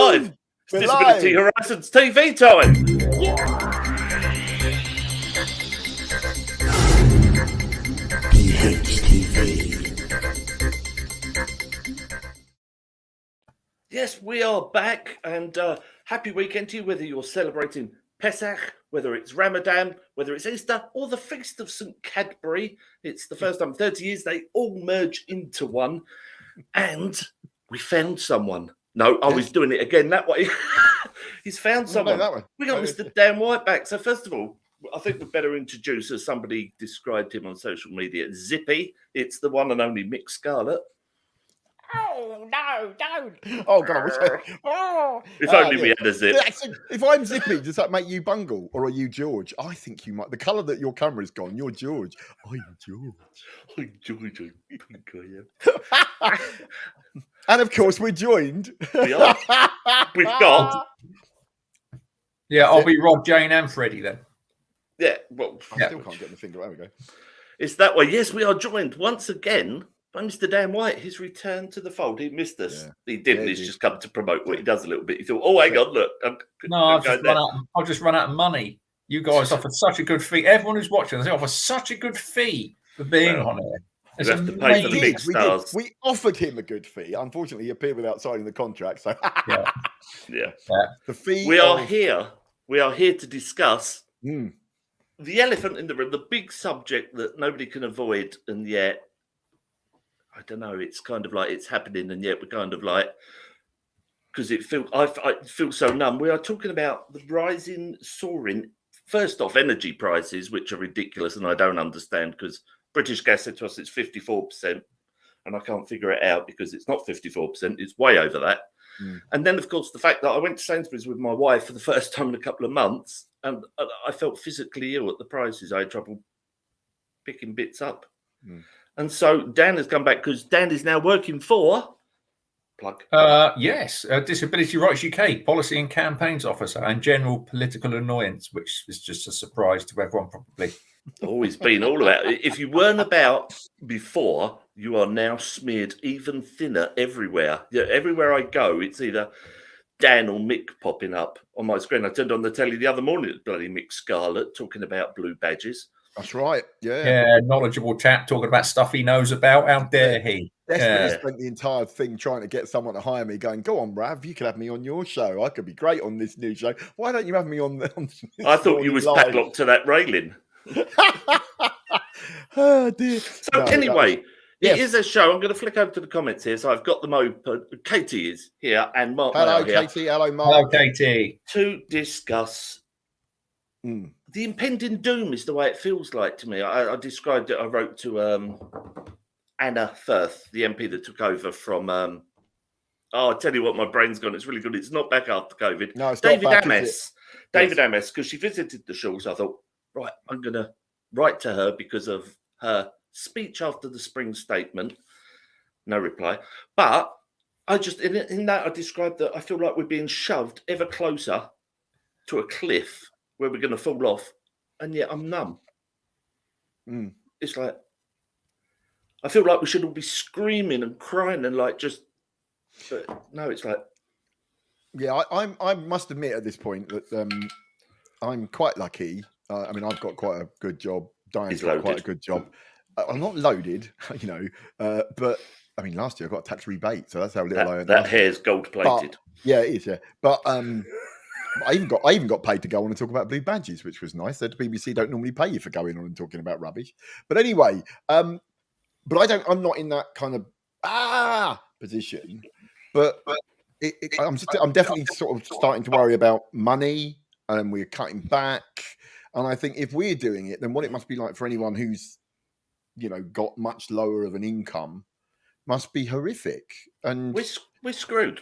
live. It's Disability Horizons TV time. DHTV. Yes, we are back, and happy weekend to you, whether you're celebrating Pesach, whether it's Ramadan, whether it's Easter, or the Feast of St. Cadbury. It's the first time in 30 years they all merge into one, and we found someone. No, I was doing it again that way. He's found someone. No, that way. We got Mr. Dan White back. So first of all, I think we'd better introduce, as somebody described him on social media, Zippy. It's the one and only Mick Scarlett. Oh, no, don't. Oh, God. If only we had a zip. If I'm Zippy, does that make you Bungle or are you George? I think you might. The colour that your camera's gone, you're George. I'm George. I'm George. I'm pink, I am. And, of course, we're joined. We are. We've got... Yeah, I'll be Rob, Jane and Freddie then. Yeah, well... I still can't get the finger. There we go. It's that way. Yes, we are joined once again by Mr. Dan White. He's returned to the fold. He missed us. Yeah. He didn't. He's just come to promote what he does a little bit. He thought, oh, hang on, look. I've just run out of money. You guys offer such a good fee. Everyone who's watching, they offer such a good fee for being on here. You have to pay for the big stars. We offered him a good fee. Unfortunately, he appeared without signing the contract. So yeah. The fee. We are here. We are here to discuss the elephant in the room, the big subject that nobody can avoid, and yet I don't know. It's kind of like it's happening, and yet we're kind of like, because I feel so numb. We are talking about the rising, soaring. First off, energy prices, which are ridiculous, and I don't understand because British Gas said to us it's 54%, and I can't figure it out because it's not 54%. It's way over that. And then, of course, the fact that I went to Sainsbury's with my wife for the first time in a couple of months, and I felt physically ill at the prices. I had trouble picking bits up. And so Dan has come back because Dan is now working for... Plug. Yes, Disability Rights UK, Policy and Campaigns Officer and General Political Annoyance, which is just a surprise to everyone probably. Always been all about it. If you weren't about before, you are now smeared even thinner everywhere. Yeah, everywhere I go, it's either Dan or Mick popping up on my screen. I turned on the telly the other morning, it's bloody Mick Scarlett talking about blue badges. That's right. Yeah, knowledgeable chap talking about stuff he knows about. How dare he? Desperately spent the entire thing trying to get someone to hire me, going, "Go on, Rav, you could have me on your show. I could be great on this new show. Why don't you have me on?" I thought you was padlocked to that railing. Oh dear. So anyway, it is a show. I'm going to flick over to the comments here. So I've got them open. Katie is here and Mark. Hello, here Katie. Hello, Mark. Hello, Katie. To discuss the impending doom is the way it feels like to me. I described it. I wrote to Anna Firth, the MP that took over from. I'll tell you what, my brain's gone. It's really good. It's not back after COVID. No, it's David not back, Ames. David Ames, because she visited the shul. So I thought, right, I'm going to write to her because of her speech after the spring statement. No reply. But I just, in that, I described that I feel like we're being shoved ever closer to a cliff where we're going to fall off. And yet I'm numb. It's like, I feel like we should all be screaming and crying and like just, but no, it's like. Yeah, I must admit at this point that I'm quite lucky. I mean, I've got quite a good job. Diane's got quite a good job. I'm not loaded, but I mean, last year I got a tax rebate, so that's how little I earned. That hair's gold plated. Yeah, it is. Yeah, but I even got paid to go on and talk about blue badges, which was nice. The BBC don't normally pay you for going on and talking about rubbish. But anyway, but I'm not in that kind of position. But I'm definitely sort of starting to worry about money, and we're cutting back. And I think if we're doing it, then what it must be like for anyone who's, got much lower of an income must be horrific. And we're screwed.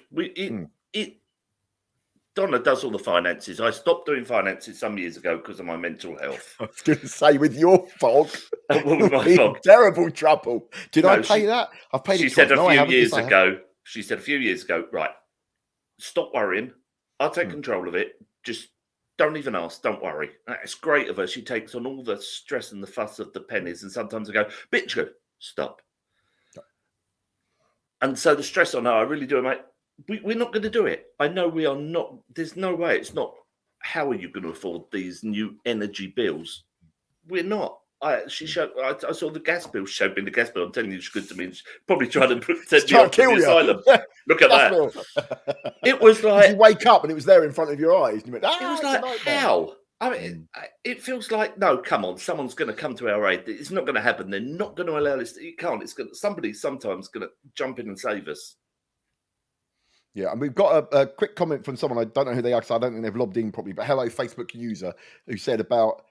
Donna does all the finances. I stopped doing finances some years ago because of my mental health. I was going to say, with your fog, with my fog. Terrible trouble. Did I pay that? I've paid it. She said a few years ago, right, stop worrying. I'll take control of it. Just don't even ask. Don't worry. It's great of her. She takes on all the stress and the fuss of the pennies. And sometimes I go, bitch, stop. And so the stress on her, I really do, mate. we're not going to do it. I know we are not. There's no way. It's not. How are you going to afford these new energy bills? We're not. I saw the gas bill. Showed me the gas bill. I'm telling you, it's good to me. She's probably trying to send me off to the asylum. Look at that. It was like you wake up and it was there in front of your eyes. And you went, it was like, how? I mean, it feels like, no, come on, someone's going to come to our aid. It's not going to happen. They're not going to allow this. It can't. It's going. Somebody's sometimes going to jump in and save us. Yeah, and we've got a quick comment from someone. I don't know who they are because I don't think they've logged in properly. But hello, Facebook user, who said about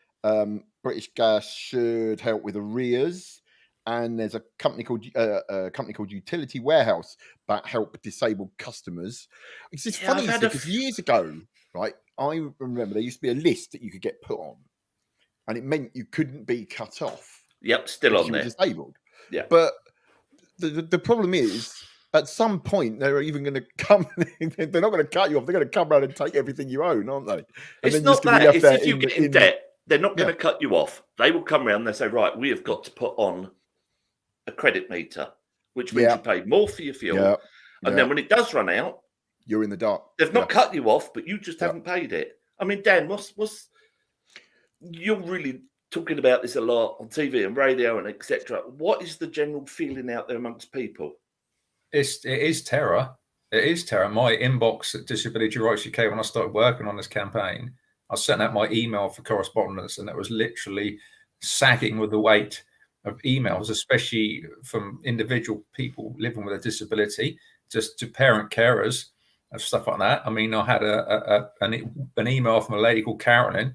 British Gas should help with arrears, and there's a company called Utility Warehouse that help disabled customers. It's just funny because years ago, right? I remember there used to be a list that you could get put on, and it meant you couldn't be cut off. Yep, still on there. Disabled. Yeah, but the problem is, at some point, they're even going to come. They're not going to cut you off. They're going to come around and take everything you own, aren't they? And it's not that. It's if you get in debt, they're not going to cut you off. They will come around and they say, right, we have got to put on a credit meter, which means you pay more for your fuel. And then when it does run out, you're in the dark. They've not cut you off, but you just haven't paid it. I mean, Dan, what's you're really talking about this a lot on TV and radio and etc. What is the general feeling out there amongst people? It is terror. It is terror. My inbox at Disability Rights UK, when I started working on this campaign, I sent out my email for correspondence, and it was literally sagging with the weight of emails, especially from individual people living with a disability, just to parent carers and stuff like that. I mean, I had an email from a lady called Carolyn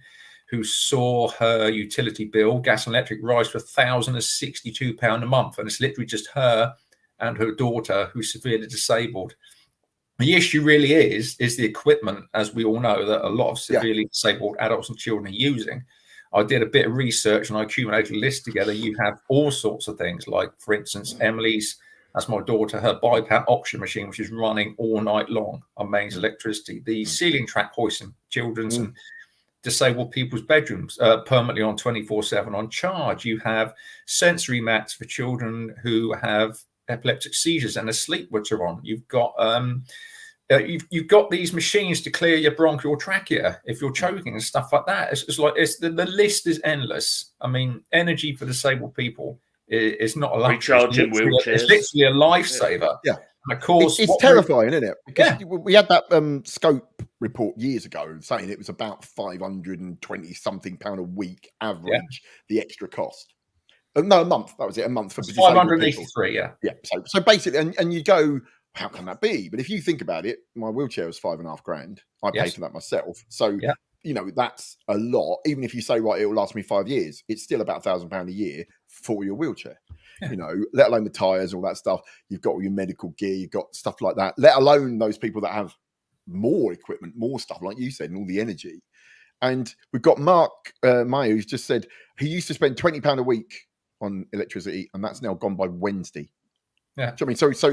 who saw her utility bill, gas and electric, rise to £1,062 a month, and it's literally just her and her daughter who's severely disabled. The issue really is the equipment, as we all know, that a lot of severely disabled adults and children are using. I did a bit of research and I accumulated a list together. You have all sorts of things, like, for instance, Emily's, that's my daughter, her BiPAP oxygen machine, which is running all night long on mains electricity. The ceiling track hoist in children's and disabled people's bedrooms permanently on 24/7 on charge. You have sensory mats for children who have epileptic seizures and a sleep which are on. You've got you've got these machines to clear your bronchial trachea if you're choking and stuff like that. It's like the list is endless. I mean, energy for disabled people is not a luxury. Recharging wheelchairs. It's literally a lifesaver. Yeah. And of course, it's terrifying, isn't it? Because we had that scope report years ago saying it was about £520 something a week average, the extra cost. No, a month. That was it. A month for 583. Yeah. So basically, and you go, how can that be? But if you think about it, my wheelchair was £5,500. I paid for that myself. So you know, that's a lot. Even if you say, right, it will last me 5 years, it's still about £1,000 a year for your wheelchair. You know, let alone the tires, all that stuff. You've got all your medical gear, you've got stuff like that. Let alone those people that have more equipment, more stuff, like you said, and all the energy. And we've got Mark Meyer, who's just said he used to spend £20 a week on electricity, and that's now gone by Wednesday. Yeah, do you know what I mean? So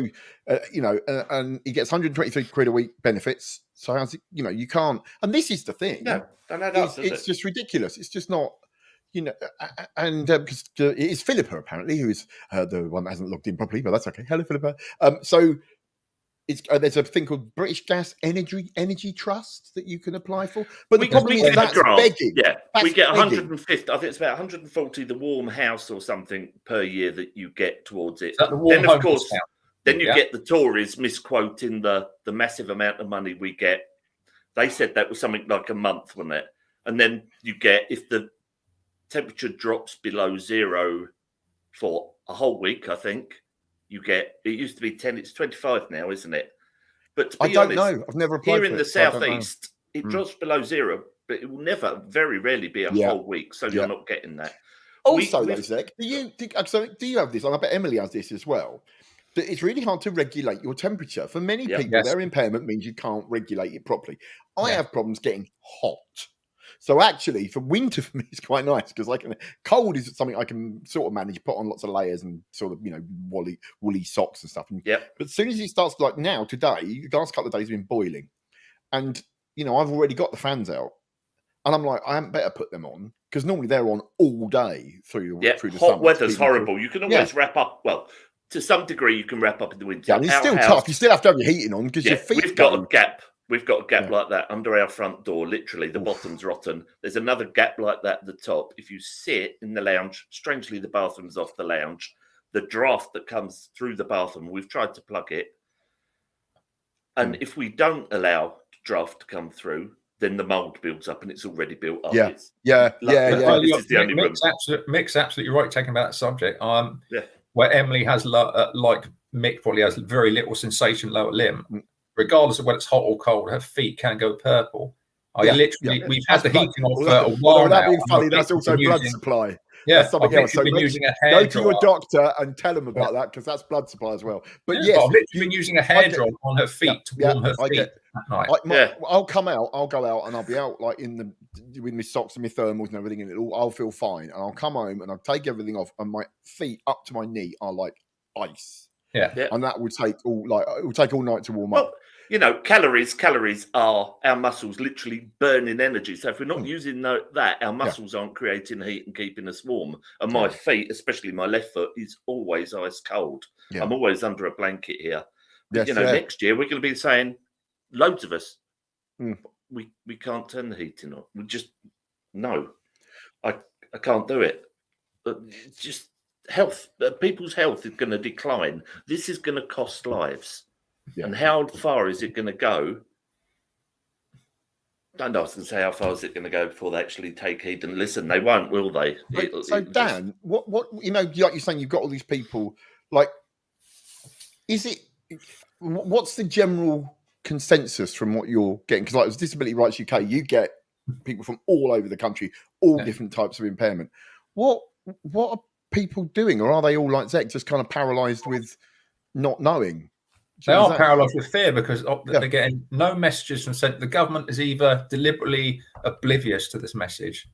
you know, and he gets 123 quid a week benefits. So how's it? You know, you can't. And this is the thing. No, it's just ridiculous. It's just not. You know, and because it is Philippa apparently, who is the one that hasn't logged in properly, but that's okay. Hello, Philippa. So it's there's a thing called British Gas Energy Trust that you can apply for, but the problem is that's begging. Yeah, we get 150. I think it's about 140 the warm house or something per year that you get towards it. Then of course, then you get the Tories misquoting the massive amount of money we get. They said that was something like a month, wasn't it? And then you get, if the temperature drops below zero for a whole week, I think you get, it used to be 10, it's 25 now, isn't it? But to be honest, know. I've never applied here in the southeast, it drops below zero, but it will never, very rarely be a whole week. So you're not getting that. Also, though, Zec, do you have this? And I bet Emily has this as well. That it's really hard to regulate your temperature. For many people, their impairment means you can't regulate it properly. I have problems getting hot. So actually, for winter, for me, it's quite nice because cold is something I can sort of manage, put on lots of layers and sort of, you know, woolly socks and stuff. But as soon as it starts, like now, today, the last couple of days have been boiling. And, you know, I've already got the fans out. And I'm like, I hadn't better put them on because normally they're on all day through the hot summer. weather's horrible. You can always wrap up. Well, to some degree you can wrap up in the winter. Yeah, I mean, it's still tough. You still have to have your heating on because your feet. We've got a gap. We've got a gap like that under our front door. Literally, the bottom's rotten. There's another gap like that at the top. If you sit in the lounge, strangely, the bathroom's off the lounge. The draft that comes through the bathroom, we've tried to plug it. And if we don't allow draft to come through, then the mold builds up and it's already built up. Yeah. This is the only room. Mick's absolutely right taking about that subject. Where Emily has, like Mick probably has very little sensation lower limb. Regardless of whether it's hot or cold, her feet can go purple. We've had the heating on for a while now. Being funny, that's also blood supply. Yeah, that's something else. So go to your doctor and tell them about that because that's blood supply as well. But yes, I've literally been using a hair drop on her feet to warm her feet at night. I'll come out, I'll go out, and I'll be out like with my socks and my thermals and everything, and I'll feel fine. And I'll come home and I'll take everything off, and my feet up to my knee are like ice. Yeah. And that will take it will take all night to warm up. You know, calories are our muscles literally burning energy. So if we're not using that, our muscles aren't creating heat and keeping us warm. And my feet, especially my left foot, is always ice cold. Yeah. I'm always under a blanket here. But, next year we're going to be saying, loads of us, we can't turn the heating on. We just, no, I can't do it. But it's just health, people's health is going to decline. This is going to cost lives. Yeah. And how far is it going to go? I don't know. I was going to say, how far is it going to go before they actually take heed and listen? They won't, will they? So, Dan, what like you're saying, you've got all these people. Like, what's the general consensus from what you're getting? Because, like, as Disability Rights UK, you get people from all over the country, all different types of impairment. What are people doing, or are they all like Zec, just kind of paralysed with not knowing? They are paralysed with fear because they're getting no messages from the government is either deliberately oblivious to this message,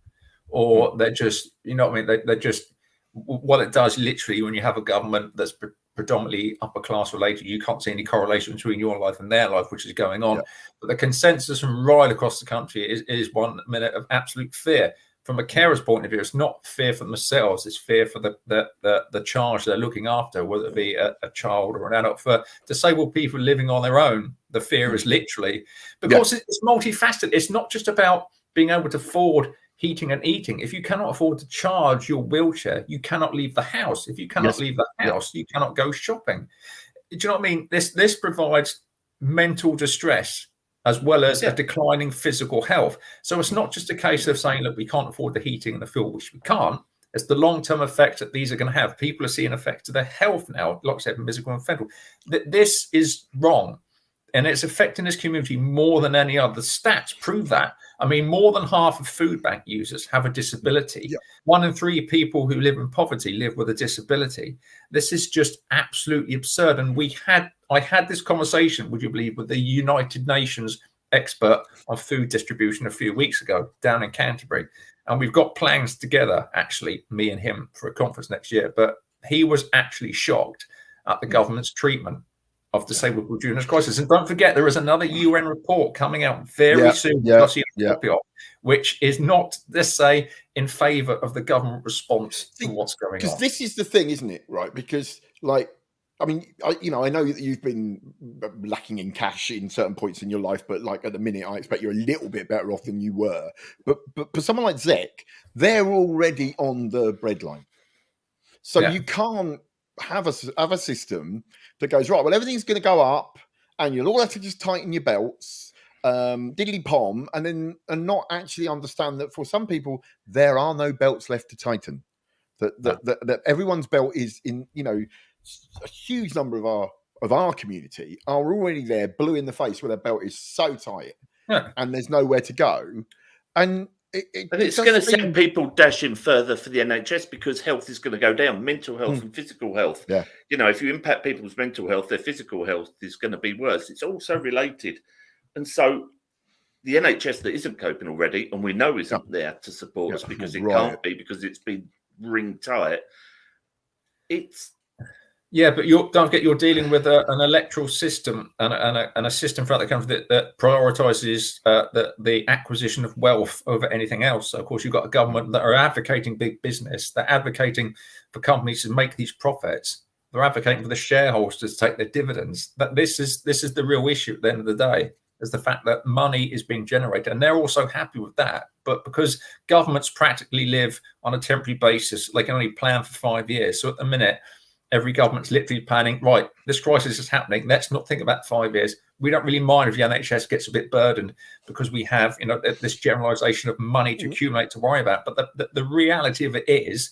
or they're just, you know what I mean? They're just, what it does literally when you have a government that's predominantly upper class related, you can't see any correlation between your life and their life, which is going on. Yeah. But the consensus from right across the country is 1 minute of absolute fear. From a carer's point of view, it's not fear for themselves; it's fear for the charge they're looking after, whether it be a child or an adult. For disabled people living on their own, the fear is literally because it's multifaceted. It's not just about being able to afford heating and eating. If you cannot afford to charge your wheelchair, you cannot leave the house. If you cannot leave the house, you cannot go shopping. Do you know what I mean? This provides mental distress as well as a declining physical health. So it's not just a case of saying, look, we can't afford the heating and the fuel, which we can't. It's the long-term effect that these are going to have. People are seeing effects to their health now, like I said, physical and mental. This is wrong. And it's affecting this community more than any other. The stats prove that. I mean, more than half of food bank users have a disability. Yeah. 1 in 3 people who live in poverty live with a disability. This is just absolutely absurd. And I had this conversation, would you believe, with the United Nations expert on food distribution a few weeks ago down in Canterbury. And we've got plans together, actually, me and him, for a conference next year. But he was actually shocked at the government's treatment of disabled people during this crisis. And don't forget, there is another UN report coming out very soon, which is not, let's say, in favour of the government response to what's going on. Because this is the thing, isn't it? Right? Because, like, I mean, I know that you've been lacking in cash in certain points in your life, but like at the minute, I expect you're a little bit better off than you were. But for someone like Zec, they're already on the breadline. So you can't have a system that goes, right, well, everything's going to go up and you'll all have to just tighten your belts, diddly pom, and not actually understand that for some people, there are no belts left to tighten. That everyone's belt is in, a huge number of our community are already there, blue in the face, where their belt is so tight and there's nowhere to go. And it's going to send people dashing further for the NHS because health is going to go down, mental health and physical health. Yeah. If you impact people's mental health, their physical health is going to be worse. It's also related. And so the NHS that isn't coping already, and we know isn't there to support us because it can't be, because it's been ring tight. But don't forget, you're dealing with an electoral system and a system throughout the country that prioritises the acquisition of wealth over anything else. So, of course, you've got a government that are advocating big business. They're advocating for companies to make these profits. They're advocating for the shareholders to take their dividends. That this is the real issue at the end of the day, is the fact that money is being generated, and they're also happy with that. But because governments practically live on a temporary basis, they can only plan for 5 years. So at the minute, every government's literally planning, right, this crisis is happening. Let's not think about 5 years. We don't really mind if the NHS gets a bit burdened because we have, this generalisation of money to accumulate to worry about. But the reality of it is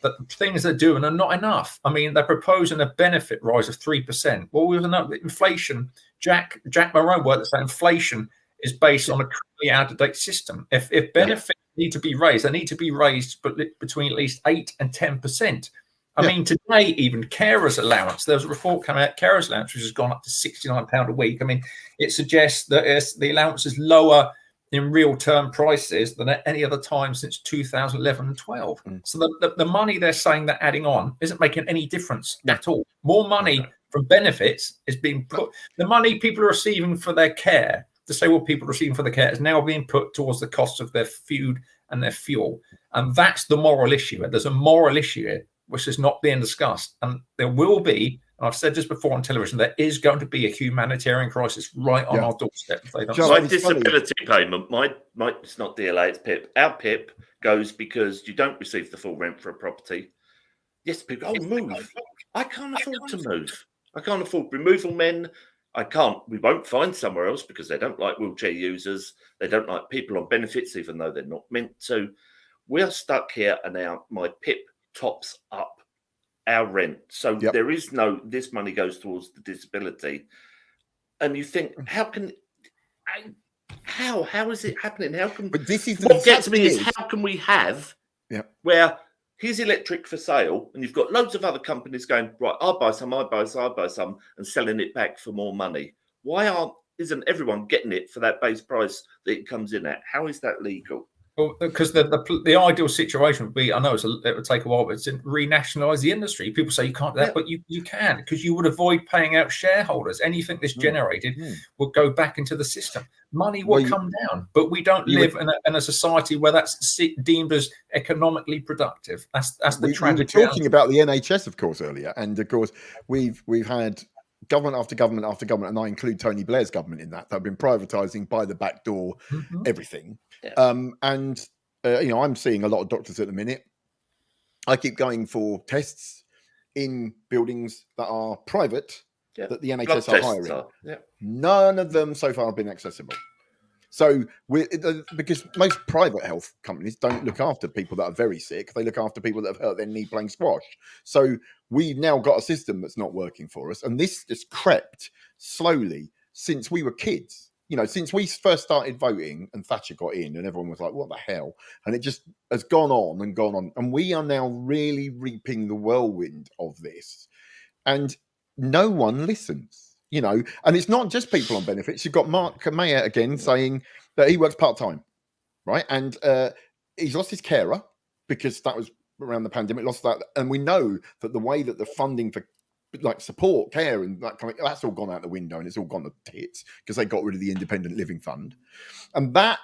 that the things they're doing are not enough. I mean, they're proposing a benefit rise of 3%. Well, with inflation, Jack Moreau worked that inflation is based on a truly out-of-date system. If benefits need to be raised, they need to be raised between at least 8 and 10%. I mean, today, even carers allowance, there's a report coming out, carers allowance, which has gone up to £69 a week. I mean, it suggests that the allowance is lower in real term prices than at any other time since 2011 and 12. So the money they're saying they're adding on isn't making any difference at all. More money from benefits is being put. The money people are receiving for their care, to say what people are receiving for their care, is now being put towards the cost of their food and their fuel. And that's the moral issue. There's a moral issue here which is not being discussed. And there will be, and I've said this before on television, there is going to be a humanitarian crisis right on our doorstep. If they don't my disability payment, it's not DLA, it's PIP. Our PIP goes because you don't receive the full rent for a property. Yes, people, move. I can't afford to move. I can't afford removal men. We won't find somewhere else because they don't like wheelchair users. They don't like people on benefits, even though they're not meant to. We're stuck here, and now my PIP tops up our rent. So there is this money goes towards the disability. And you think, how is it happening? But this is what gets me is how can we have where here's electric for sale, and you've got loads of other companies going, right, I'll buy some, and selling it back for more money. Why isn't everyone getting it for that base price that it comes in at? How is that legal? Well, because the ideal situation would be, I know it would take a while, but it's to renationalise the industry. People say you can't do that, but you can, because you would avoid paying out shareholders. Anything that's generated would go back into the system. Money will come down, but we don't live in a society where that's deemed as economically productive. That's the tragic. We were talking about the NHS, of course, earlier, and of course we've had government after government after government, and I include Tony Blair's government in that. They've been privatising by the back door everything. I'm seeing a lot of doctors at the minute. I keep going for tests in buildings that are private that the NHS are hiring. None of them so far have been accessible. So because most private health companies don't look after people that are very sick, they look after people that have hurt their knee playing squash. So we've now got a system that's not working for us, and this just crept slowly since we were kids. Since we first started voting and Thatcher got in and everyone was like, what the hell? And it just has gone on and gone on. And we are now really reaping the whirlwind of this. And no one listens, and it's not just people on benefits. You've got Mark Mayer again saying that he works part-time, right? And he's lost his carer because that was around the pandemic, lost that. And we know that the way that the funding for support care and that kind of, that's all gone out the window, and it's all gone to tits because they got rid of the independent living fund, and that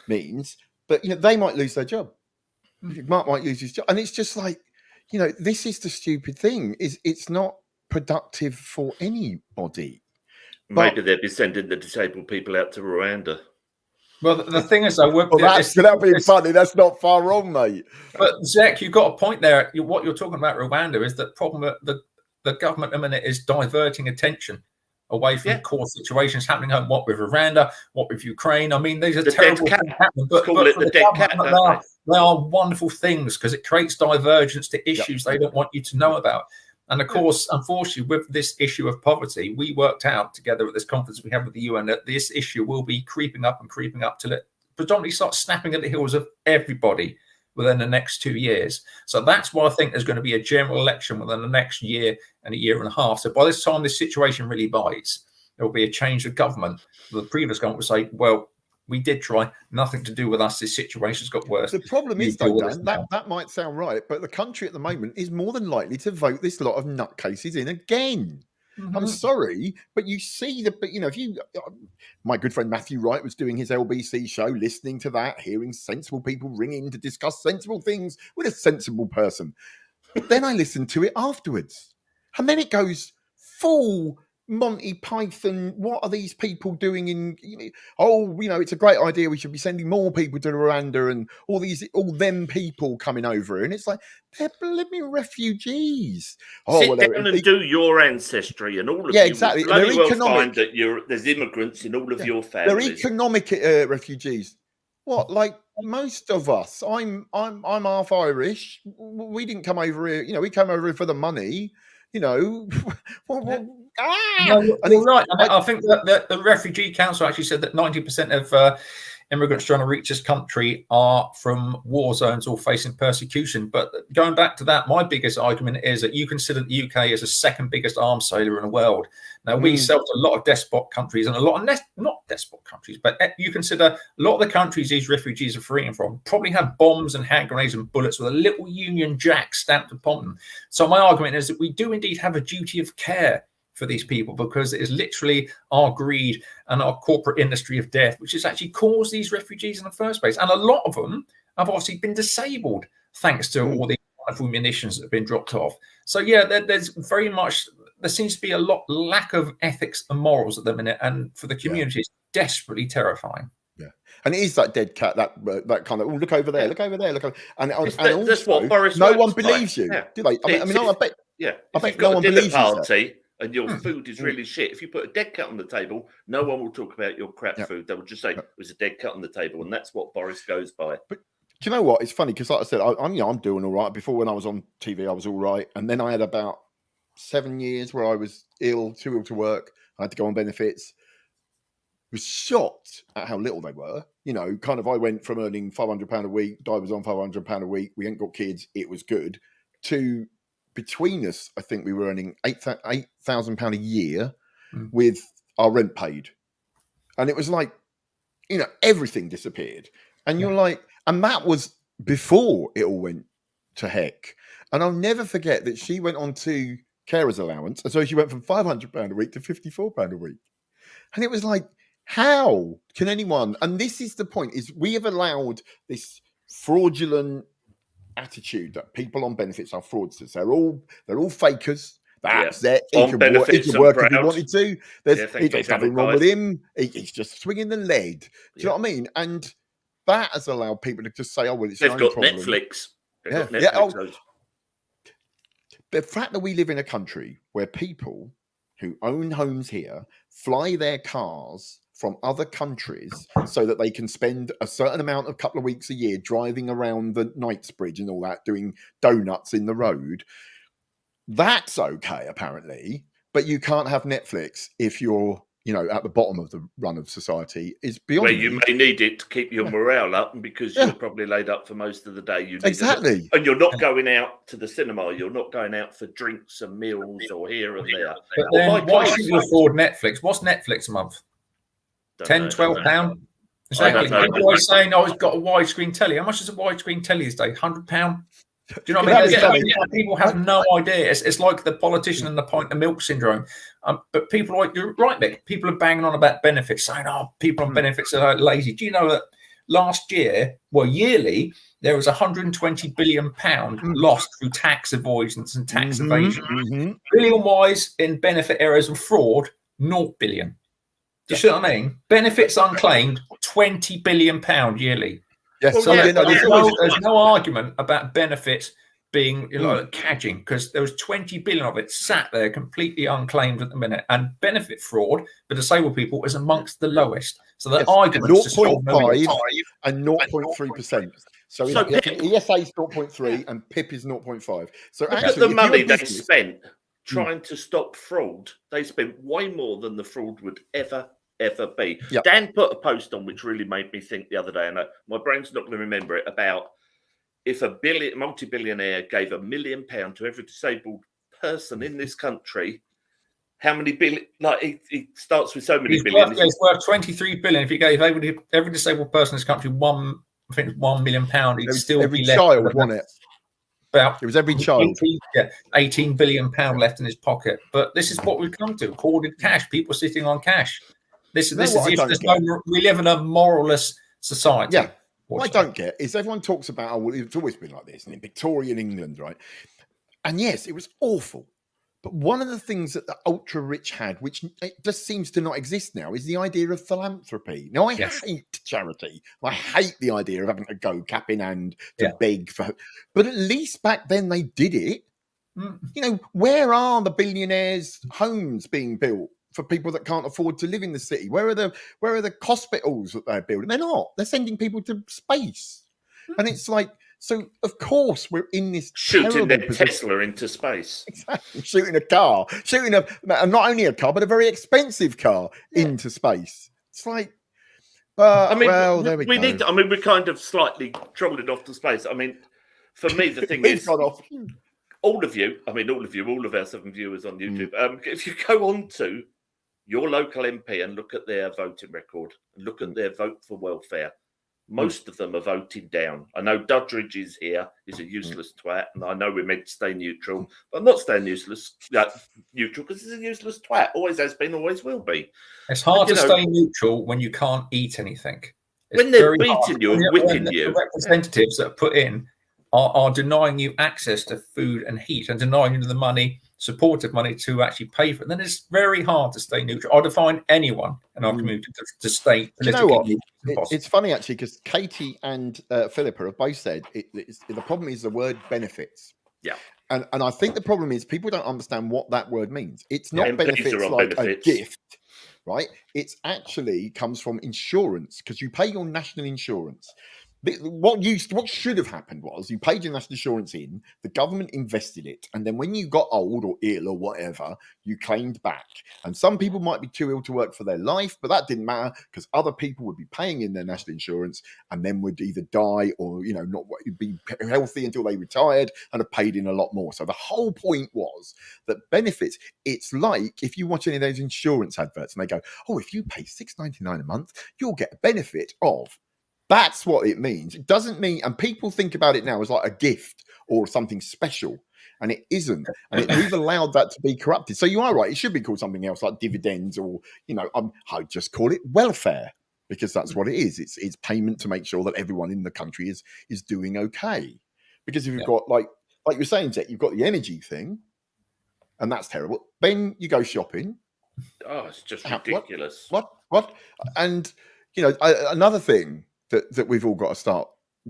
means that they might lose their job. Mark might lose his job, and it's just like this is the stupid thing: is it's not productive for anybody. Maybe they'd be sending the disabled people out to Rwanda. Well, the thing is, though, without being funny, that's not far wrong, mate. But Zec, you've got a point there. What you're talking about Rwanda is the problem that the government at the minute is diverting attention away from core situations happening home. What with Rwanda, what with Ukraine. I mean, these are terrible things happening. But for the government, they are wonderful things because it creates divergence to issues they don't want you to know about. And of course, unfortunately, with this issue of poverty, we worked out together at this conference we had with the UN that this issue will be creeping up till it predominantly starts snapping at the heels of everybody within the next 2 years. So that's why I think there's going to be a general election within the next year and a year and a half. So by this time this situation really bites, there will be a change of government. The previous government will say, well, we did try, nothing to do with us. This situation's got worse. The problem is, though, Dan, that might sound right, but the country at the moment is more than likely to vote this lot of nutcases in again. I'm sorry, but you see my good friend Matthew Wright was doing his LBC show, listening to that, hearing sensible people ring in to discuss sensible things with a sensible person. But then I listened to it afterwards, And then it goes full Monty Python. What are these people doing it's a great idea. We should be sending more people to Rwanda and all them people coming over. And it's like, they're blooming refugees. Sit down and do your ancestry, and all of you exactly. will bloody well find that there's immigrants in all of your families. They're economic refugees. What, like most of us? I'm half Irish. We didn't come over here. We came over here for the money. No, you're right. I think that the Refugee Council actually said that 90% of immigrants trying to reach this country are from war zones or facing persecution. But going back to that, my biggest argument is that you consider the UK as the second biggest arms sailor in the world. Now, we sell to a lot of despot countries and a lot of not despot countries, but you consider a lot of the countries these refugees are fleeing from probably have bombs and hand grenades and bullets with a little Union Jack stamped upon them. So my argument is that we do indeed have a duty of care for these people, because it is literally our greed and our corporate industry of death which has actually caused these refugees in the first place. And a lot of them have obviously been disabled thanks to all the wonderful munitions that have been dropped off. So yeah, there seems to be a lack of ethics and morals at the minute, and for the community it's desperately terrifying. Yeah, and it is that dead cat, that kind of, look over there, look over there, look over, and that's what Boris no one believes you, do they? I bet. Yeah, I bet no one believes you. And your food is really shit. If you put a dead cat on the table, no one will talk about your crap food. They will just say it was a dead cat on the table, and that's what Boris goes by. But do you know what? It's funny because, like I said, I'm doing all right. Before, when I was on TV, I was all right, and then I had about 7 years where I was too ill to work. I had to go on benefits. Was shocked at how little they were. Kind of, I went from earning £500 a week. Di was on £500 a week. We ain't got kids. It was good. To between us, I think we were earning £8,000 a year with our rent paid. And it was like, everything disappeared. And you're like, and that was before it all went to heck. And I'll never forget that she went on to carer's allowance. And so she went from £500 a week to £54 a week. And it was like, how can anyone? And this is the point, is we have allowed this fraudulent attitude that people on benefits are fraudsters. They're all fakers. That's it. He could work if he wanted to. There's nothing wrong with him. He's just swinging the lead. Do you know what I mean? And that has allowed people to just say, "Oh, well, it's they've got Netflix." The fact that we live in a country where people who own homes here fly their cars from other countries so that they can spend a certain amount, a couple of weeks a year, driving around the Knightsbridge and all that, doing donuts in the road. That's okay, apparently, but you can't have Netflix if you're, at the bottom of the run of society. Is beyond. Where you may need it to keep your morale up, and because you're probably laid up for most of the day. You need exactly, and you're not going out to the cinema. You're not going out for drinks and meals or here and there. But then, why should you afford Netflix? What's Netflix a month? £10-12? Exactly. People are saying, "Oh, it's got a widescreen telly." How much is a widescreen telly these days? £100? Do you know what I mean? People have no idea. It's like the politician and the pint of milk syndrome. But people, you're right, Mick. People are banging on about benefits, saying, "Oh, people on benefits are lazy." Do you know that last year, yearly, there was £120 billion lost through tax avoidance and tax evasion? Billion-wise in benefit errors and fraud, 0 billion. Do you see what I mean? Benefits unclaimed, £20 billion yearly. Yes, so there's no argument about benefits being cadging, because there was 20 billion of it sat there completely unclaimed at the minute, and benefit fraud for disabled people is amongst the lowest. So the arguments 0.5 and 0.3%. So ESA is 0.3 and PIP is 0.5. So actually, the money they spent trying to stop fraud, they spent way more than the fraud would ever be. Yep. Dan put a post on which really made me think the other day, and my brain's not going to remember it, about if a multi-billionaire gave £1 million to every disabled person in this country, how many billion? Like he starts with so many billion. It's worth 23 billion. If you gave every disabled person in this country £1 million, he'd still every be left. Child won it. It was every child. 18 billion pound left in his pocket. But this is what we've come to: hoarded cash. People sitting on cash. We live in a moralless society. Yeah. What I don't get is everyone talks about, it's always been like this, and in Victorian England, right? And yes, it was awful. But one of the things that the ultra rich had, which it just seems to not exist now, is the idea of philanthropy. Now, I hate charity. I hate the idea of having to go cap in hand to beg for. But at least back then they did it. You know, where are the billionaires' homes being built for people that can't afford to live in the city? Where are the hospitals that they're building? They're not. They're sending people to space, and it's like, so of course we're in this shooting their Tesla into space. Exactly, shooting a car, not only a car but a very expensive car into space. It's like, I mean, well, there we go. I mean, we're kind of slightly trolling off to space. I mean, for me, the thing is, all of our 7 viewers on YouTube, if you go on to your local MP and look at their voting record, and look at their vote for welfare, most of them are voting down. I know Dudridge is here. He's a useless twat, and I know we're meant to stay neutral, but I'm not staying neutral because he's a useless twat. Always has been, always will be. It's hard to stay neutral when you can't eat anything. When they're beating you and whipping you. The representatives that are put in are denying you access to food and heat and denying you the money, supportive money to actually pay for it. Then it's very hard to stay neutral. I'll define anyone in our community to stay politically. You know what? It's funny actually, because Katie and Philippa have both said the problem is the word benefits. Yeah. And I think the problem is people don't understand what that word means. It's not benefits like benefits. A gift, right? It's actually comes from insurance, because you pay your national insurance. What should have happened was you paid your national insurance in, the government invested it, and then when you got old or ill or whatever, you claimed back. And some people might be too ill to work for their life, but that didn't matter, because other people would be paying in their national insurance and then would either die or, you know, not be healthy until they retired and have paid in a lot more. So the whole point was that benefits, it's like if you watch any of those insurance adverts and they go, oh, if you pay $6.99 a month, you'll get a benefit of. That's what it means. It doesn't mean, and people think about it now as like a gift or something special, and it isn't. And we've allowed that to be corrupted. So you are right. It should be called something else, like dividends, or, you know, I just call it welfare, because that's what it is. It's payment to make sure that everyone in the country is doing okay. Because if you've got like you're saying, Zec, you've got the energy thing, and that's terrible. Then you go shopping. Oh, it's just ridiculous. What? And, you know, another thing that we've all got to start,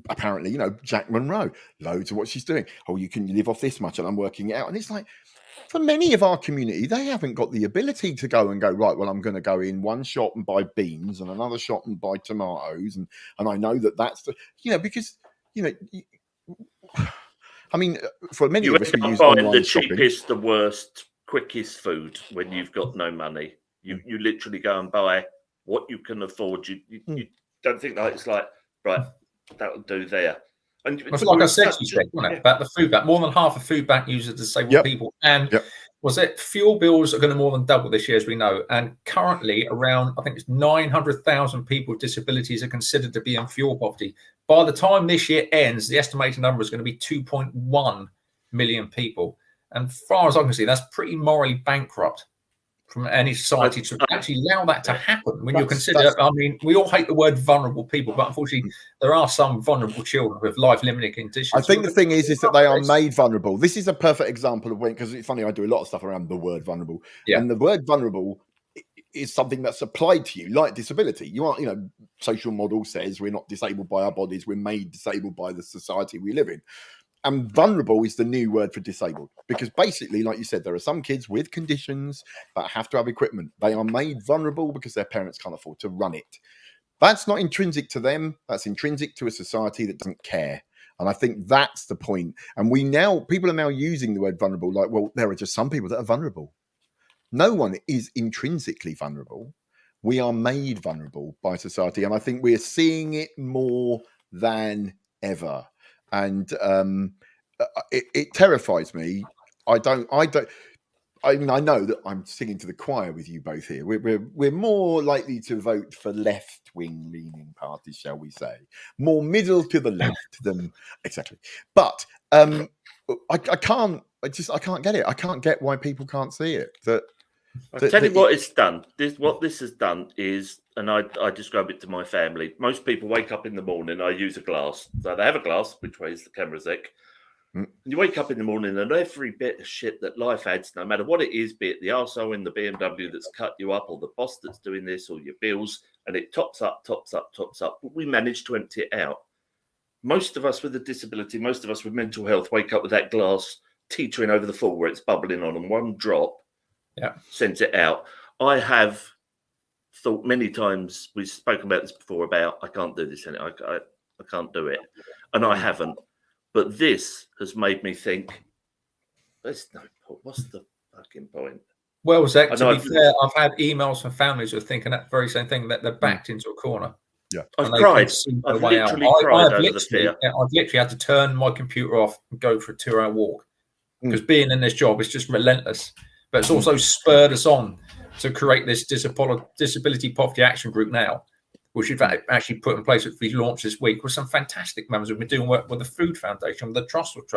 apparently, you know, Jack Monroe, loads of what she's doing. Oh, you can live off this much, and I'm working it out. And it's like, for many of our community, they haven't got the ability to go, right, well, I'm going to go in one shop and buy beans and another shop and buy tomatoes. And I know that's the, you know, because, you know, I mean, for many of us, we use online the shopping. Cheapest, the worst, quickest food when you've got no money. You literally go and buy what you can afford. You don't think that it's like, right, that'll do there. And it's like I said, about the food bank. More than half of food bank uses disabled people. And was it fuel bills are going to more than double this year, as we know. And currently around, I think it's 900,000 people with disabilities are considered to be in fuel poverty. By the time this year ends, the estimated number is going to be 2.1 million people. And as far as I can see, that's pretty morally bankrupt from any society to actually allow that to happen. When you consider, I mean, we all hate the word vulnerable people, but unfortunately, there are some vulnerable children with life-limiting conditions. I think the thing is that they are made vulnerable. This is a perfect example of when, because it's funny, I do a lot of stuff around the word vulnerable, and the word vulnerable is something that's applied to you, like disability. You are, you know, social model says we're not disabled by our bodies; we're made disabled by the society we live in. And vulnerable is the new word for disabled, because basically, like you said, there are some kids with conditions that have to have equipment. They are made vulnerable because their parents can't afford to run it. That's not intrinsic to them. That's intrinsic to a society that doesn't care. And I think that's the point. And people are now using the word vulnerable like, well, there are just some people that are vulnerable. No one is intrinsically vulnerable. We are made vulnerable by society. And I think we're seeing it more than ever. And it terrifies me. I mean, I know that I'm singing to the choir with you both here. We're more likely to vote for left-wing leaning parties, shall we say, more middle to the left than exactly. But I can't get it. I can't get why people can't see it. I'll tell you what it's done. What this has done is, and I describe it to my family. Most people wake up in the morning, I use a glass. So they have a glass, which way is the camera, Zec. You wake up in the morning and every bit of shit that life adds, no matter what it is, be it the arsehole in the BMW that's cut you up or the boss that's doing this or your bills, and it tops up. But we manage to empty it out. Most of us with a disability, most of us with mental health wake up with that glass teetering over the full where it's bubbling on, and one drop sends it out. I have thought many times, we've spoken about this before, about I can't do this anymore. I can't do it. And I haven't. But this has made me think, there's no point. What's the fucking point? Well, Zec, to be fair, I've had emails from families who are thinking that very same thing, that they're backed into a corner. Yeah, I've cried. I've literally cried over the fear. I've literally had to turn my computer off and go for a 2-hour walk because being in this job is just relentless. But it's also spurred us on to create this disability poverty action group now, which we've actually put in place, which we launched this week with some fantastic members. We've been doing work with the Food Foundation, with the Trust, with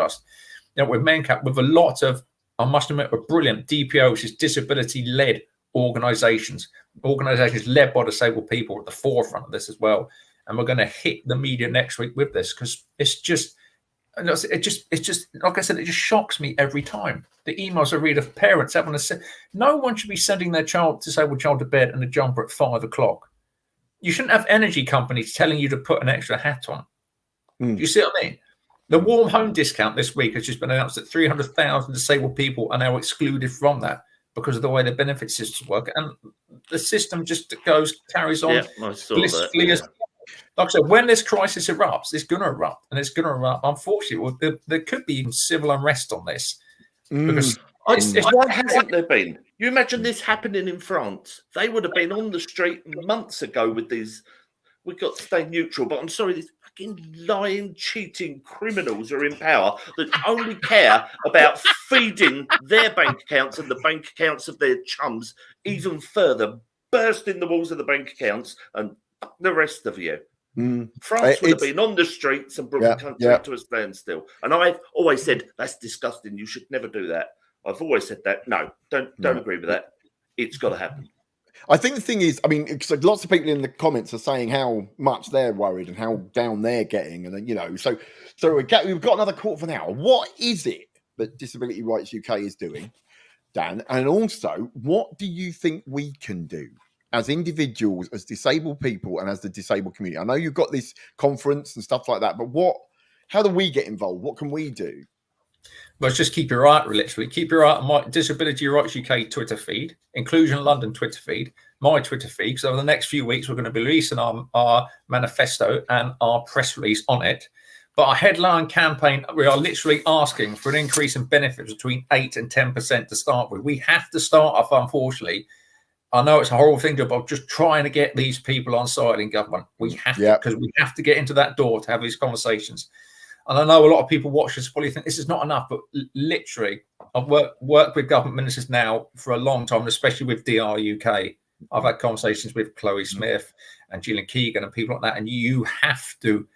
MenCap, with a lot of, I must admit, a brilliant DPO, which is disability-led organisations led by disabled people at the forefront of this as well. And we're going to hit the media next week with this because it's just like I said, it just shocks me every time. The emails I read of parents having to say, no one should be sending their disabled child to bed in a jumper at 5 o'clock. You shouldn't have energy companies telling you to put an extra hat on. Do you see what I mean? The warm home discount this week has just been announced that 300,000 disabled people are now excluded from that because of the way the benefit systems work. And the system just carries on blissfully. Like I said, when this crisis erupts, it's going to erupt. And it's going to erupt. Unfortunately, there could be even civil unrest on this. Because why hasn't there been? You imagine this happening in France. They would have been on the street months ago with these. We've got to stay neutral, but I'm sorry, these fucking lying, cheating criminals are in power that only care about feeding their bank accounts and the bank accounts of their chums even further, bursting the walls of the bank accounts and the rest of you. France would have been on the streets and brought the country to a standstill. And I've always said, that's disgusting. You should never do that. I've always said that. No, don't agree with that. It's got to happen. I think the thing is, I mean, because lots of people in the comments are saying how much they're worried and how down they're getting. And then, you know, so we've got another call for now. What is it that Disability Rights UK is doing, Dan? And also, what do you think we can do as individuals, as disabled people, and as the disabled community? I know you've got this conference and stuff like that, but how do we get involved? What can we do? Well, just keep your eye out, literally. Keep your eye on my Disability Rights UK Twitter feed, Inclusion London Twitter feed, my Twitter feed, because over the next few weeks, we're going to be releasing our manifesto and our press release on it. But our headline campaign, we are literally asking for an increase in benefits between 8 and 10% to start with. We have to start off, unfortunately. I know it's a horrible thing to do, but just trying to get these people on side in government. We have to, because we have to get into that door to have these conversations. And I know a lot of people watch this probably think this is not enough, but literally, I've worked with government ministers now for a long time, especially with DR UK. I've had conversations with Chloe Smith and Gillian Keegan and people like that. And you have to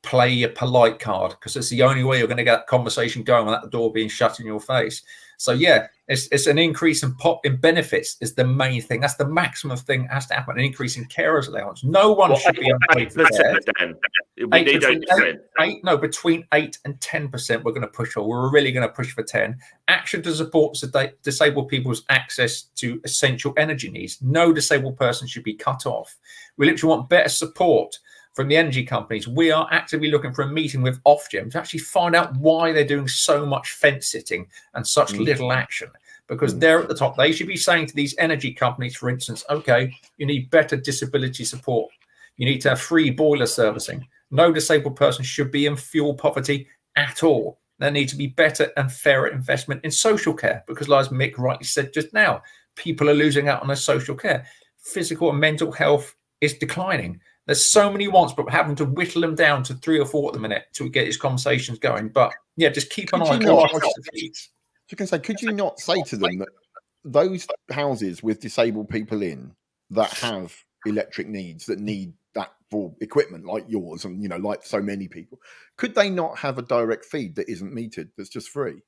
play your polite card because it's the only way you're going to get that conversation going without the door being shut in your face. So yeah, it's an increase in benefits is the main thing. That's the maximum thing that has to happen. An increase in carers allowance. No one should be unpaid for care. We need 8%. Between 8 and 10%. We're going to push for. We're really going to push for 10. Action to support disabled people's access to essential energy needs. No disabled person should be cut off. We literally want better support from the energy companies. We are actively looking for a meeting with Ofgem to actually find out why they're doing so much fence sitting and such little action. Because they're at the top. They should be saying to these energy companies, for instance, okay, you need better disability support. You need to have free boiler servicing. No disabled person should be in fuel poverty at all. There needs to be better and fairer investment in social care because, as Mik rightly said just now, people are losing out on their social care. Physical and mental health is declining. There's so many wants, but we're having to whittle them down to 3 or 4 at the minute to get these conversations going. But yeah, just keep an eye on could you not say to them that those houses with disabled people in that have electric needs, that need that for equipment like yours and, you know, like so many people, could they not have a direct feed that isn't metered, that's just free?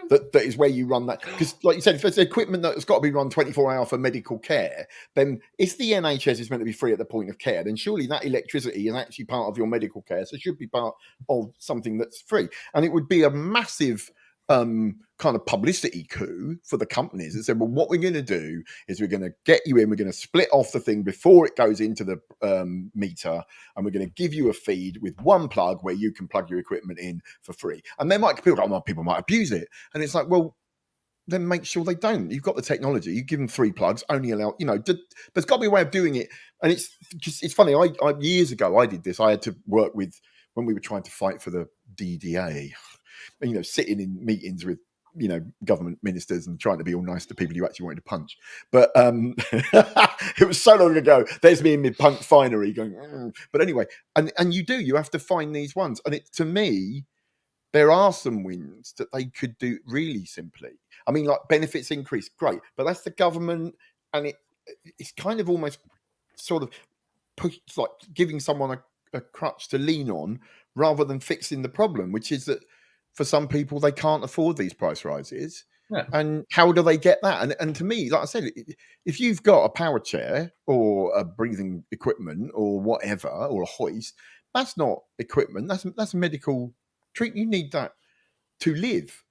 That is where you run that. Because, like you said, if there's equipment that's got to be run 24-hour for medical care, then if the NHS is meant to be free at the point of care, then surely that electricity is actually part of your medical care. So it should be part of something that's free. And it would be a massive kind of publicity coup for the companies that said, well, what we're going to do is we're going to get you in, we're going to split off the thing before it goes into the meter, and we're going to give you a feed with one plug where you can plug your equipment in for free. And people might abuse it. And it's like, well, then make sure they don't. You've got the technology. You give them 3 plugs, only allow, there's got to be a way of doing it. And it's funny. I years ago, I did this. I had to work with, when we were trying to fight for the DDA, sitting in meetings with, government ministers and trying to be all nice to people you actually wanted to punch. But it was so long ago. There's me in my punk finery going, But anyway, and you have to find these ones. And to me, there are some wins that they could do really simply. I mean, like benefits increase, great. But that's the government. And it's kind of almost sort of like giving someone a crutch to lean on rather than fixing the problem, which is that for some people, they can't afford these price rises. Yeah. And how do they get that? And to me, like I said, if you've got a power chair or a breathing equipment or whatever, or a hoist, that's not equipment. That's medical treatment. You need that to live.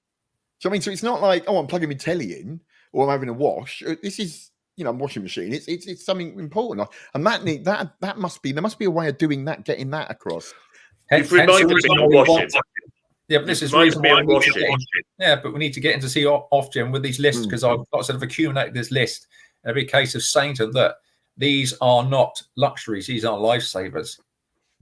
So I mean, so it's not like, I'm plugging my telly in or I'm having a wash. This is, a washing machine. It's something important. And there must be a way of doing that, getting that across. You've reminded me of washing. Yeah, but this is the reason why but we need to get into see Ofgem with these lists, because I've got sort of accumulated this list. Every case of saying to them that these are not luxuries, these are lifesavers.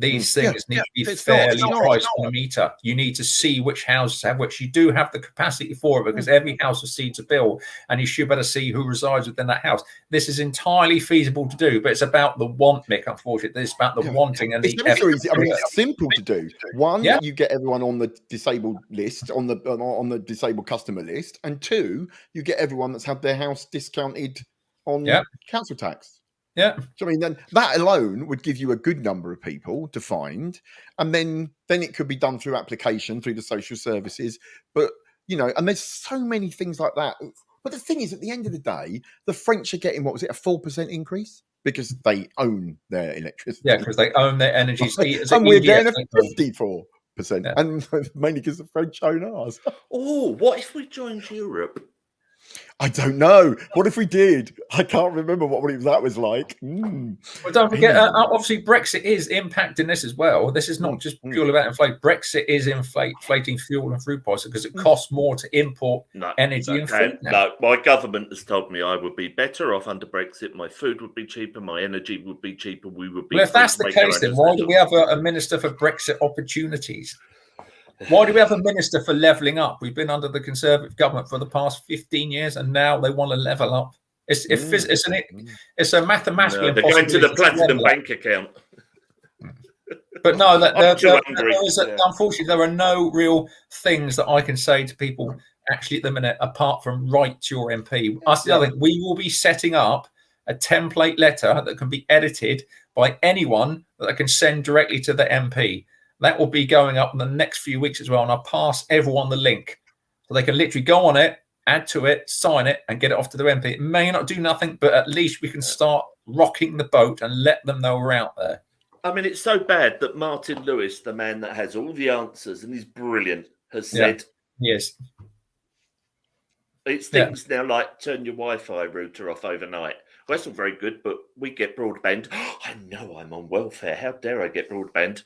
These things need to be fairly priced on a meter. You need to see which houses have which. You do have the capacity for it, because every house receives a bill, and you should better see who resides within that house. This is entirely feasible to do, but it's about the want, Mick, unfortunately. It's about the wanting and the effort. I mean, it's simple to do. One, you get everyone on the disabled list, on the disabled customer list, and 2, you get everyone that's had their house discounted on council tax. Yeah. So I mean, then that alone would give you a good number of people to find, and then it could be done through application, through the social services. But and there's so many things like that. But the thing is, at the end of the day, the French are getting, what was it, a 4% increase because they own their electricity. Yeah, because they own their energy. And we're getting a 54%, and mainly because the French own ours. Oh, what if we joined Europe? I don't know. What if we did? I can't remember what that was like. Well, don't forget, obviously, Brexit is impacting this as well. This is not just purely about inflation. Brexit is inflating fuel and food prices because it costs more to import energy and food now. No, my government has told me I would be better off under Brexit. My food would be cheaper. My energy would be cheaper. We would be. Well, if that's the case, then why do we have a minister for Brexit opportunities? Why do we have a minister for levelling up? We've been under the Conservative government for the past 15 years, and now they want to level up. It's a mathematical impossibility. They're going to the platinum bank account. But no, unfortunately, there are no real things that I can say to people actually at the minute, apart from write to your MP. That's the other thing. We will be setting up a template letter that can be edited by anyone that can send directly to the MP. That will be going up in the next few weeks as well. And I'll pass everyone the link so they can literally go on it, add to it, sign it, and get it off to their MP. It may not do nothing, but at least we can start rocking the boat and let them know we're out there. I mean, it's so bad that Martin Lewis, the man that has all the answers and he's brilliant, has said, yes, it's things now like turn your Wi-Fi router off overnight. Well, that's all very good, but we get broadband. I know I'm on welfare. How dare I get broadband?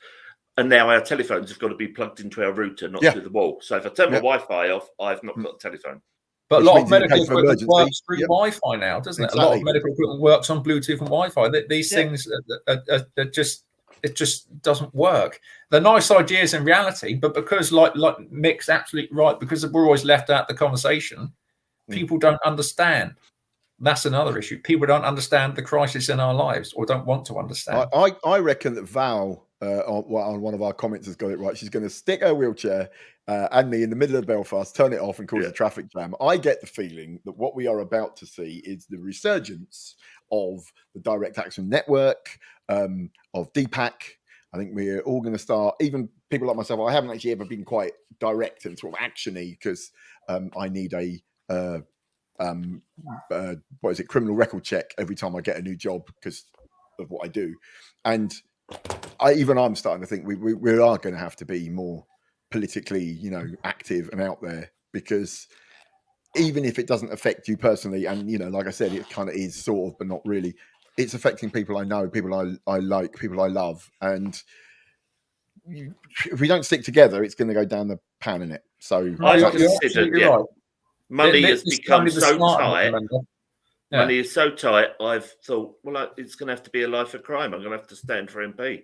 And now our telephones have got to be plugged into our router, not through the wall. So if I turn my Wi-Fi off, I've not got a telephone. But a lot of medical equipment works through Wi-Fi now, doesn't it? Exactly. A lot of medical equipment works on Bluetooth and Wi-Fi. These things are just, it just doesn't work. They're nice ideas in reality, but because, like Mick's absolutely right, because we're always left out the conversation, people don't understand. That's another issue. People don't understand the crisis in our lives, or don't want to understand. I reckon that Val on one of our comments has got it right. She's going to stick her wheelchair and me in the middle of Belfast, turn it off, and cause a traffic jam. I get the feeling that what we are about to see is the resurgence of the Direct Action Network, of DPAC. I think we're all going to start, even people like myself, I haven't actually ever been quite direct and sort of actiony because I need a criminal record check every time I get a new job because of what I do. And I'm starting to think we are going to have to be more politically, active and out there, because even if it doesn't affect you personally, and like I said, it kind of is sort of, but not really, it's affecting people I know, people I like, people I love, and if we don't stick together, it's going to go down the pan in it. So I've considered, right. Money has become so tight. Yeah. Money is so tight. I've thought, well, it's going to have to be a life of crime. I'm going to have to stand for MP.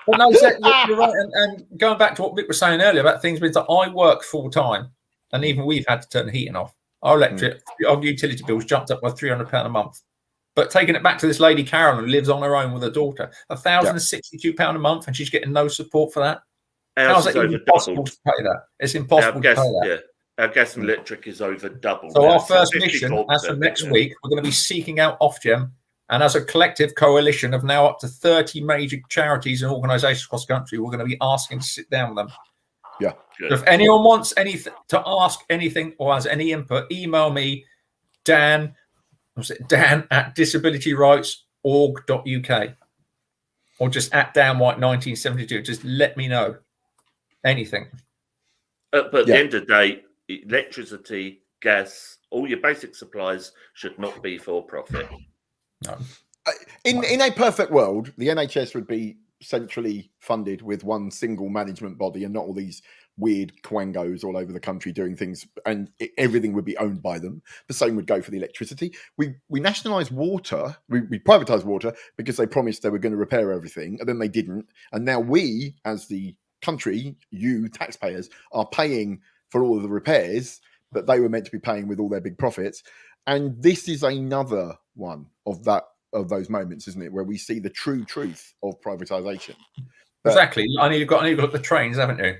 Well, no, Zec, you're right. And going back to what Mick was saying earlier about things with that, I work full time, and even we've had to turn the heating off. Our our utility bills jumped up by £300 a month. But taking it back to this lady Carolyn who lives on her own with her daughter, £1,062 a month, and she's getting no support for that. How's it even possible to pay that? It's impossible to pay that. Yeah. Our gas and electric is over double. So our first mission, as for next week, we're going to be seeking out Ofgem, and as a collective coalition of now up to 30 major charities and organisations across the country, we're going to be asking to sit down with them. Yeah. So if anyone wants anything to ask anything or has any input, email me, Dan at disabilityrightsorg.uk, or just at Dan White 1972. Just let me know anything. But at the end of the day, electricity, gas, all your basic supplies should not be for profit. No. In a perfect world, the NHS would be centrally funded with one single management body and not all these weird quangos all over the country doing things, and everything would be owned by them. The same would go for the electricity. We nationalised water, we privatised water because they promised they were going to repair everything, and then they didn't. And now we, as the country, you taxpayers, are paying for all of the repairs that they were meant to be paying with all their big profits. And this is another one of those moments, isn't it, where we see the true truth of privatisation. Exactly. I need to look at the trains, haven't you?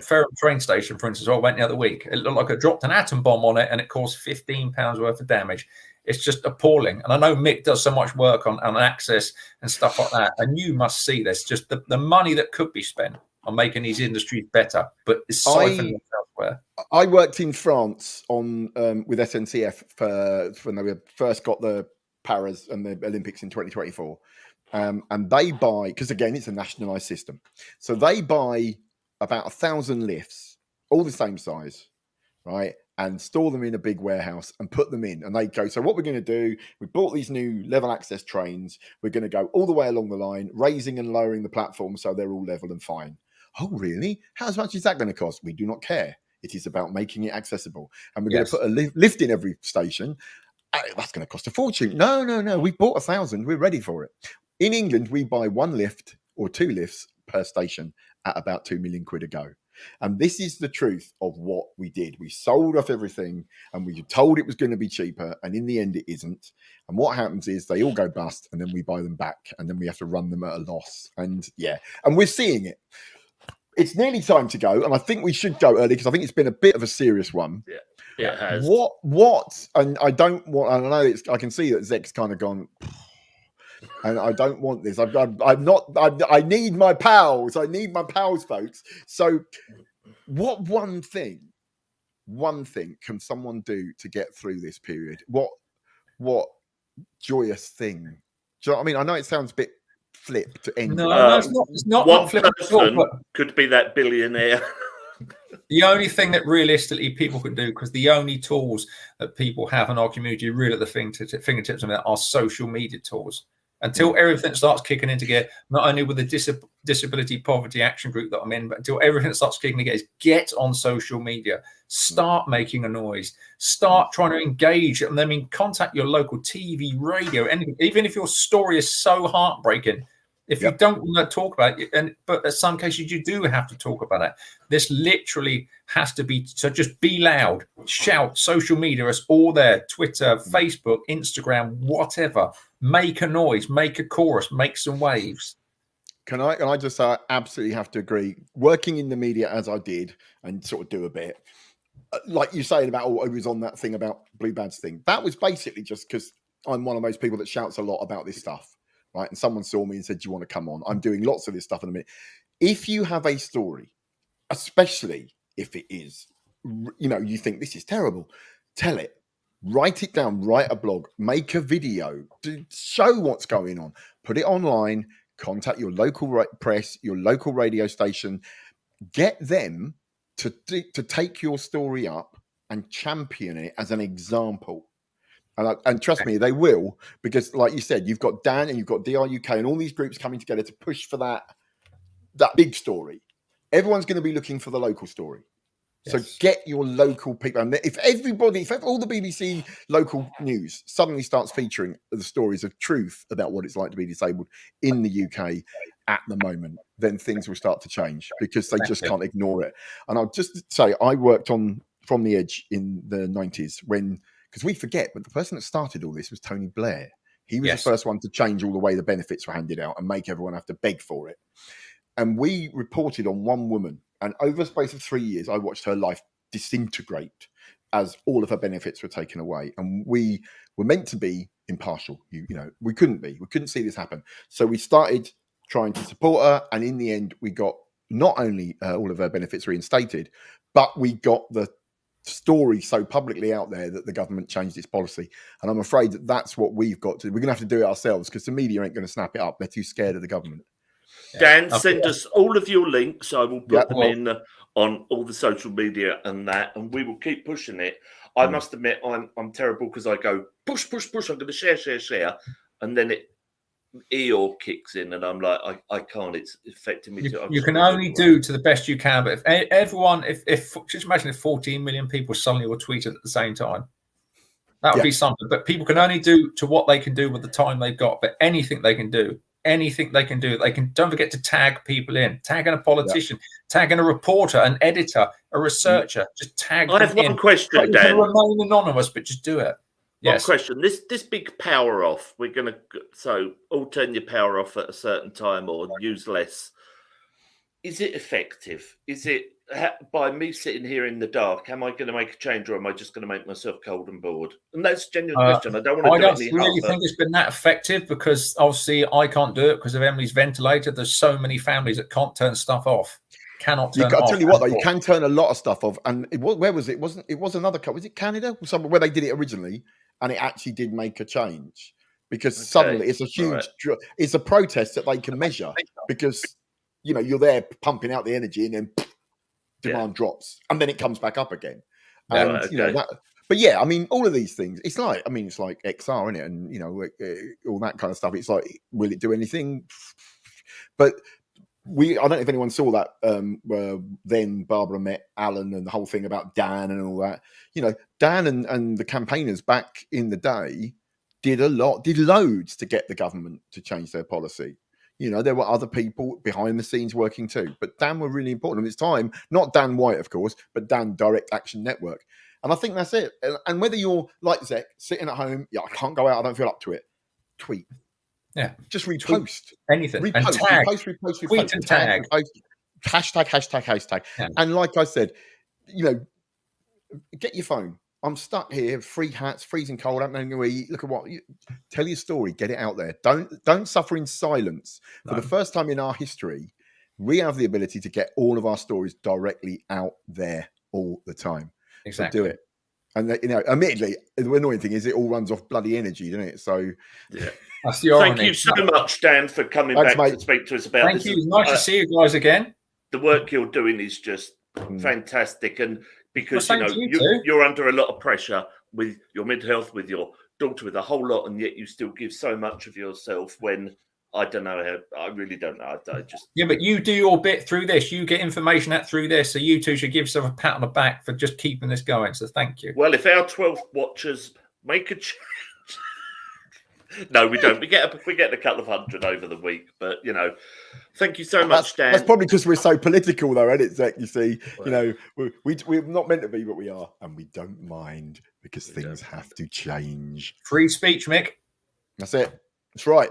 Ferrum train station, for instance, I went the other week. It looked like I dropped an atom bomb on it, and it caused £15 worth of damage. It's just appalling. And I know Mick does so much work on access and stuff like that. And you must see this, just the money that could be spent on making these industries better, but it's siphoned elsewhere. I worked in France on with SNCF for when they first got the Paras and the Olympics in 2024. And they buy, because again, it's a nationalised system. So they buy about 1,000 lifts, all the same size, right? And store them in a big warehouse and put them in. And they go, so what we're going to do, we bought these new level access trains. We're going to go all the way along the line, raising and lowering the platform so they're all level and fine. Oh, really? How much is that going to cost? We do not care. It is about making it accessible. And we're going to put a lift in every station. That's going to cost a fortune. No. We've bought 1,000. We're ready for it. In England, we buy one lift or two lifts per station at about £2 million a go. And this is the truth of what we did. We sold off everything and we were told it was going to be cheaper. And in the end, it isn't. And what happens is they all go bust and then we buy them back and then we have to run them at a loss. And and we're seeing it. It's nearly time to go. And I think we should go early because I think it's been a bit of a serious one. Yeah, it has. What? And I don't want, and I know I can see that Zec's kind of gone, and I don't want this. I need my pals. I need my pals, folks. So what one thing can someone do to get through this period? What joyous thing? Do you know what I mean? I know it sounds a bit flip to end. No, it's not. One person could be that billionaire. The only thing that realistically people can do, because the only tools that people have in our community really at the fingertips of them are social media tools. Until everything starts kicking into gear, not only with the Disability Poverty Action Group that I'm in, but until everything starts kicking into gear, is get on social media, start making a noise, start trying to engage. And I mean, contact your local TV, radio, anything. Even if your story is so heartbreaking, if you don't want to talk about it, but in some cases you do have to talk about it. This literally has to be, so just be loud, shout, social media is all there, Twitter, Facebook, Instagram, whatever. Make a noise, make a chorus, make some waves. Can I just say I absolutely have to agree. Working in the media as I did and sort of do a bit, like you saying about, I was on that thing about Blue Badge thing. That was basically just because I'm one of those people that shouts a lot about this stuff. Right, and someone saw me and said, "Do you want to come on?" I'm doing lots of this stuff in a minute. If you have a story, especially if it is, you think this is terrible. Tell it. Write it down. Write a blog. Make a video. Show what's going on. Put it online. Contact your local press, your local radio station. Get them to take your story up and champion it as an example. And trust me, they will, because like you said, you've got Dan and you've got DRUK and all these groups coming together to push for that big story. Everyone's going to be looking for the local story. So get your local people. And if all the BBC local news suddenly starts featuring the stories of truth about what it's like to be disabled in the UK at the moment, then things will start to change, because they just can't ignore it. And I'll just say, I worked on From the Edge in the 90s because we forget, but the person that started all this was Tony Blair. He was the first one to change all the way the benefits were handed out and make everyone have to beg for it. And we reported on one woman, and over the space of 3 years, I watched her life disintegrate as all of her benefits were taken away. And we were meant to be impartial. We couldn't be. We couldn't see this happen. So we started trying to support her. And in the end, we got not only all of her benefits reinstated, but we got the story so publicly out there that the government changed its policy. And I'm afraid that that's what we've got to do. We're going to have to do it ourselves, because the media ain't going to snap it up. They're too scared of the government. Dan, send us all of your links. I will put them in on all the social media and we will keep pushing it. I must admit, I'm terrible, because I go push. I'm going to share, and then Eeyore kicks in, and I'm like, I can't. It's affecting me. You can only do to the best you can. But if everyone, if just imagine if 14 million people suddenly were tweeted at the same time, that would be something. But people can only do to what they can do with the time they've got. But anything they can do. Don't forget to tag people in, tagging a politician, tagging a reporter, an editor, a researcher. Just tag them in. I have one question, Dan. Remain anonymous, but just do it. One question. This big power off, we're going to all turn your power off at a certain time or use less. Is it effective? Is it by me sitting here in the dark? Am I going to make a change, or am I just going to make myself cold and bored? And that's a genuine question. I don't want to. I don't really think it's been that effective, because obviously I can't do it because of Emily's ventilator. There's so many families that can't turn stuff off. Cannot turn it off. I'll tell you what, though, you can turn a lot of stuff off. And where was it? It was another country. Was it Canada? Somewhere where they did it originally, and it actually did make a change, because suddenly it's a huge. It's a protest that they can measure, because you're there pumping out the energy, and then demand drops, and then it comes back up again. And but yeah, I mean, all of these things, it's like XR, isn't it? And all that kind of stuff. It's like, will it do anything? But I don't know if anyone saw that where then Barbara met Alan and the whole thing about Dan and all that. Dan and the campaigners back in the day did loads to get the government to change their policy. There were other people behind the scenes working too, but Dan were really important. It's time, not Dan White, of course, but Dan Direct Action Network. And I think that's it. And whether you're like Zec, sitting at home, I can't go out, I don't feel up to it, tweet. Yeah. Just repost. Anything. Repost, and tag. Repost. Tweet and tag. Hashtag. Yeah. And like I said, get your phone. I'm stuck here, free hats, freezing cold, I don't know where you eat. Look at tell your story, get it out there. Don't suffer in silence. For the first time in our history, we have the ability to get all of our stories directly out there all the time. Exactly. So do it. And admittedly, the annoying thing is it all runs off bloody energy, doesn't it? So that's the irony. Thank you so much, Dan, for coming back to speak to us about this. Thank you. Nice to see you guys again. The work you're doing is just fantastic, and because you're under a lot of pressure with your mental health, with your daughter, with a whole lot, and yet you still give so much of yourself. When I don't know I really don't know. I just but you do your bit through this. You get information out through this, so you two should give yourself a pat on the back for just keeping this going. So thank you. Well, if our 12 watchers make a change. No, we don't. We get a couple of hundred over the week, but thank you so much, Dan. That's probably because we're so political, though, isn't it, Zec? You see, we're not meant to be, but we are, and we don't mind, because things have to change. Free speech, Mick. That's it. That's right.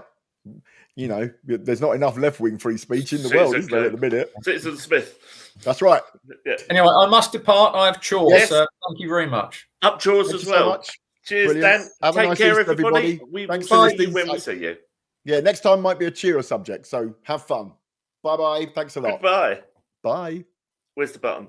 There's not enough left-wing free speech in the world, is there, at the minute? Citizen Smith. That's right. Yeah. Anyway, I must depart. I have chores. Yes. So thank you very much. Up chores Thank as you well. So much. Cheers, Brilliant. Dan. Take nice care, Easter, everybody. We will see you when we see you. Yeah, next time might be a cheerer subject, so have fun. Bye-bye. Thanks a lot. Goodbye. Bye. Where's the button?